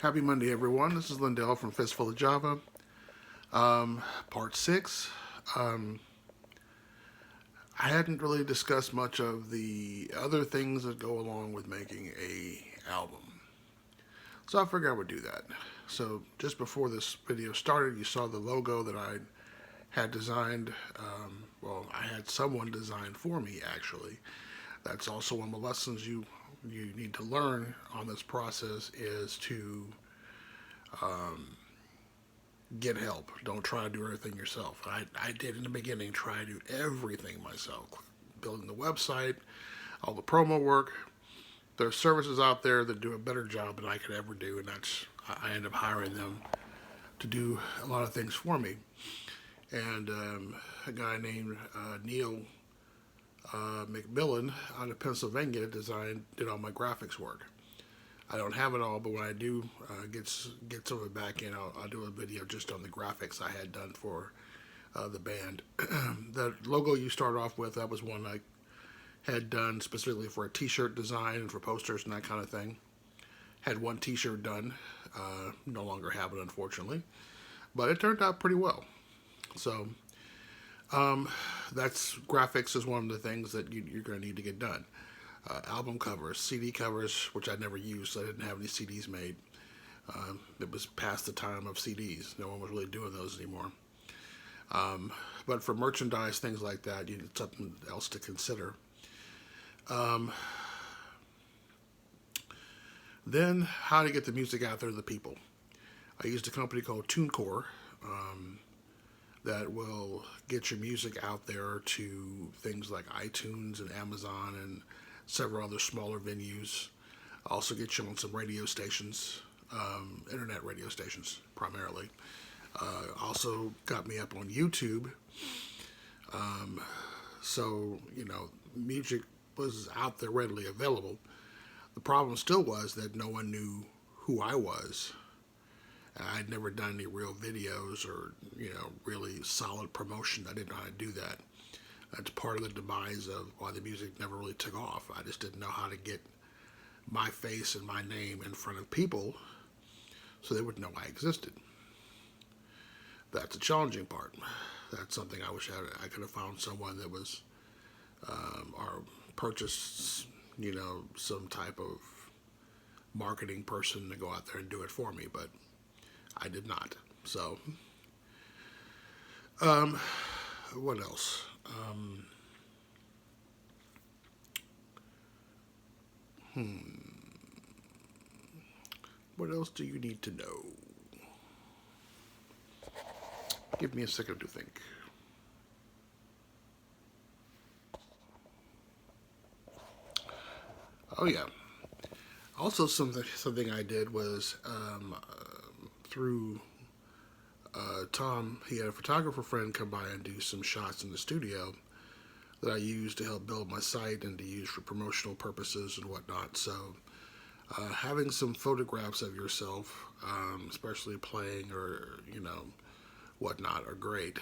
Happy Monday, everyone. This is Lindell from Fistful of Java, part six. Um, I hadn't really discussed much of the other things that go along with making a album, so I figured I would do that. So just before this video started, you saw the logo that I had designed. Well, I had someone design for me actually. That's also one of the lessons you need to learn on this process is to get help. Don't try to do everything yourself. I did in the beginning try to do everything myself. Building the website, all the promo work. There's services out there that do a better job than I could ever do, and I end up hiring them to do a lot of things for me. And a guy named Neil McMillan out of Pennsylvania did all my graphics work. I don't have it all, but when I do get some of it back in, I'll do a video just on the graphics I had done for the band. The logo you start off with, that was one I had done specifically for a T-shirt design and for posters and that kind of thing. Had one T-shirt done, no longer have it unfortunately, but it turned out pretty well. So that's graphics is one of the things that you're going to need to get done. Album covers, CD covers, which I never used, so I didn't have any CDs made. It was past the time of CDs. No one was really doing those anymore. But for merchandise, things like that, you need something else to consider. Then, how to get the music out there to the people. I used a company called TuneCore that will get your music out there to things like iTunes and Amazon and several other smaller venues. Also get you on some radio stations, internet radio stations primarily. Also got me up on YouTube. So, music was out there readily available. The problem still was that no one knew who I was. I'd never done any real videos or, really solid promotion. I didn't know how to do that. That's part of the demise of why the music never really took off. I just didn't know how to get my face and my name in front of people so they would know I existed. That's a challenging part. That's something I wish I could have found someone that was, or purchased, some type of marketing person to go out there and do it for me, but I did not. So, what else? What else do you need to know? Give me a second to think. Oh yeah. Also, something I did was through Tom. He had a photographer friend come by and do some shots in the studio that I used to help build my site and to use for promotional purposes and whatnot. So, having some photographs of yourself, especially playing or whatnot, are great.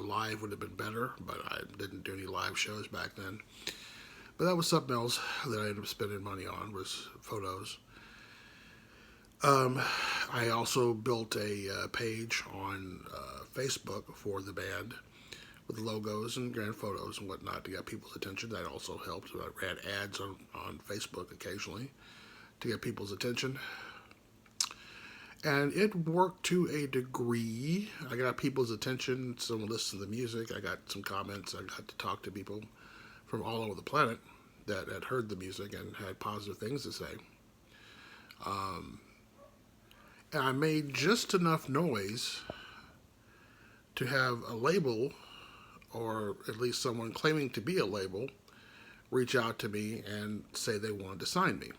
Live would have been better, but I didn't do any live shows back then. But that was something else that I ended up spending money on was photos. I also built a page on Facebook for the band with logos and grand photos and whatnot to get people's attention. That also helped. I ran ads on Facebook occasionally to get people's attention. And it worked to a degree. I got people's attention. Someone listened to the music. I got some comments. I got to talk to people from all over the planet that had heard the music and had positive things to say. And I made just enough noise to have a label, or at least someone claiming to be a label, reach out to me and say they wanted to sign me.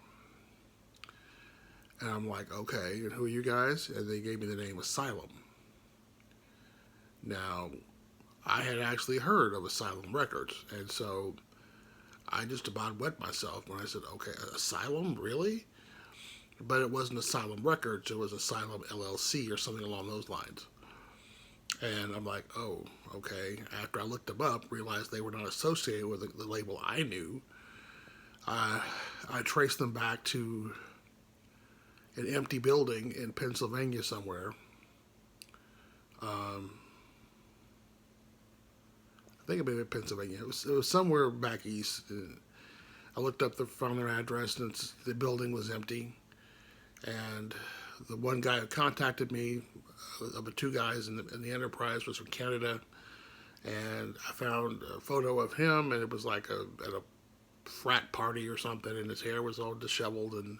And I'm like, okay, and who are you guys? And they gave me the name Asylum. Now, I had actually heard of Asylum Records, and so I just about wet myself when I said, okay, Asylum, really? But it wasn't Asylum Records, it was Asylum LLC or something along those lines. And I'm like, oh, okay. After I looked them up, realized they were not associated with the label I knew. I traced them back to an empty building in Pennsylvania somewhere. I think it may be Pennsylvania. It was somewhere back east. I looked up, found their address, and the building was empty. And the one guy who contacted me, of the two guys in the enterprise, was from Canada. And I found a photo of him, and it was like at a frat party or something, and his hair was all disheveled, and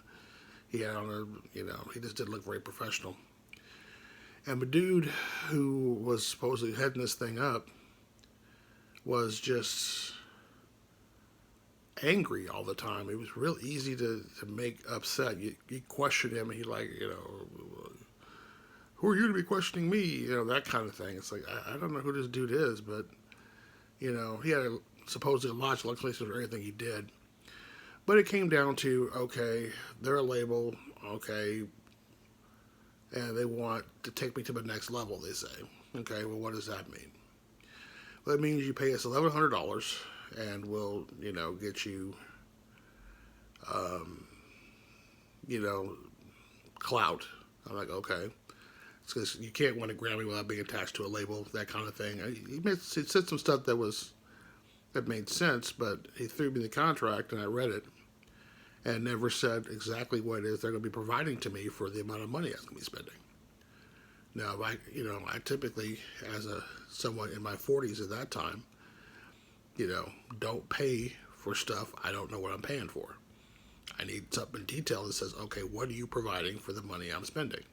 he had on he just didn't look very professional. And the dude who was supposedly heading this thing up was just angry all the time. It was real easy to make upset. You question him, and he like, who are you to be questioning me? That kind of thing. It's like, I don't know who this dude is, but, he had supposedly a logical explanation for everything he did. But it came down to, okay, they're a label, okay, and they want to take me to the next level, they say. Okay, well, what does that mean? Well, it means you pay us $1,100, and we'll, get you, clout. I'm like, okay. It's because you can't win a Grammy without being attached to a label, that kind of thing. He said some stuff that made sense, but he threw me the contract, and I read it, and never said exactly what it is they're going to be providing to me for the amount of money I was going to be spending. Now, I typically, as someone in my 40s at that time, don't pay for stuff I don't know what I'm paying for. I need something detailed that says, okay, what are you providing for the money I'm spending?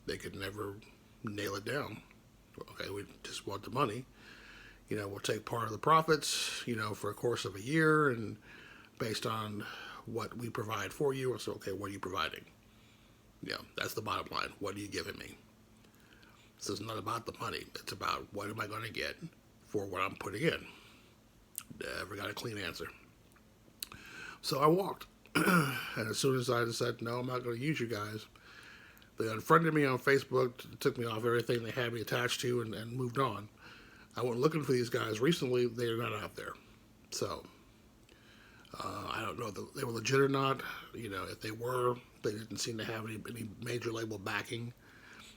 They could never nail it down. Okay, we just want the money. We'll take part of the profits, for a course of a year, and based on what we provide for you, we'll say, okay, what are you providing? That's the bottom line. What are you giving me? So it's not about the money. It's about what am I going to get for what I'm putting in. Never got a clean answer. So I walked. And as soon as I decided, no, I'm not going to use you guys, they unfriended me on Facebook, took me off everything they had me attached to, and moved on. I went looking for these guys recently. They're not out there. So I don't know if they were legit or not. If they were, they didn't seem to have any major label backing.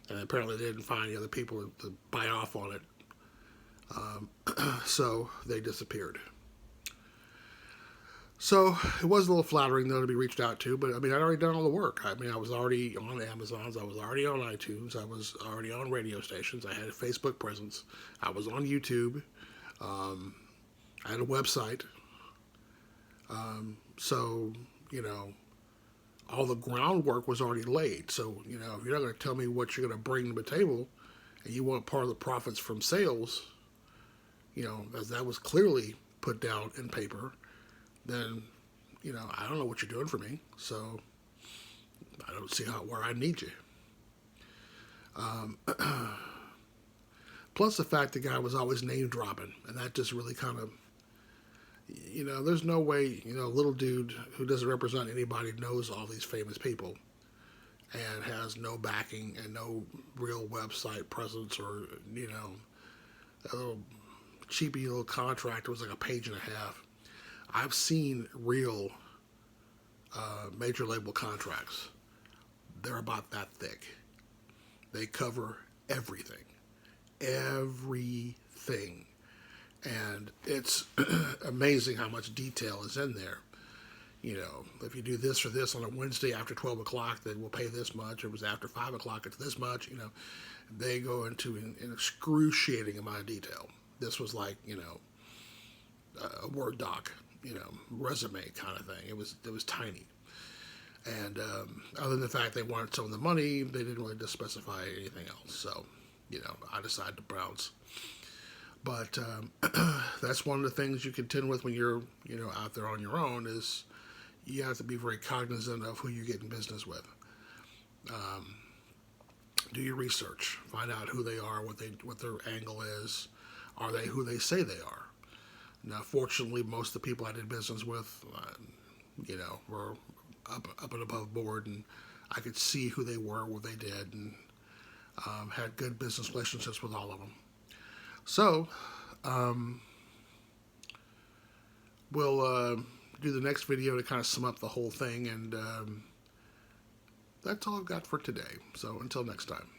And apparently they didn't find any other people to buy off on it. So they disappeared. So it was a little flattering, though, to be reached out to. But, I'd already done all the work. I was already on Amazon. I was already on iTunes. I was already on radio stations. I had a Facebook presence. I was on YouTube. I had a website. So, all the groundwork was already laid. So, if you're not going to tell me what you're going to bring to the table and you want part of the profits from sales, as that was clearly put down in paper, then, I don't know what you're doing for me. So I don't see where I need you. Plus the fact the guy was always name dropping, and that just really kind of, there's no way, a little dude who doesn't represent anybody knows all these famous people and has no backing and no real website presence, or, a little cheapy little contract. It was like a page and a half. I've seen real major label contracts. They're about that thick. They cover everything. Everything. And it's amazing how much detail is in there. If you do this or this on a Wednesday after 12 o'clock, then we'll pay this much. Or if it was after 5 o'clock, it's this much. They go into an excruciating amount of detail. This was like, a Word doc, resume kind of thing. It was tiny. And other than the fact they wanted some of the money, they didn't really just specify anything else. So, I decided to bounce. But that's one of the things you contend with when you're, out there on your own, is you have to be very cognizant of who you get in business with. Do your research. Find out who they are, what their angle is. Are they who they say they are? Now, fortunately, most of the people I did business with, were up and above board, and I could see who they were, what they did, and had good business relationships with all of them. So, we'll do the next video to kind of sum up the whole thing and that's all I've got for today. So until next time.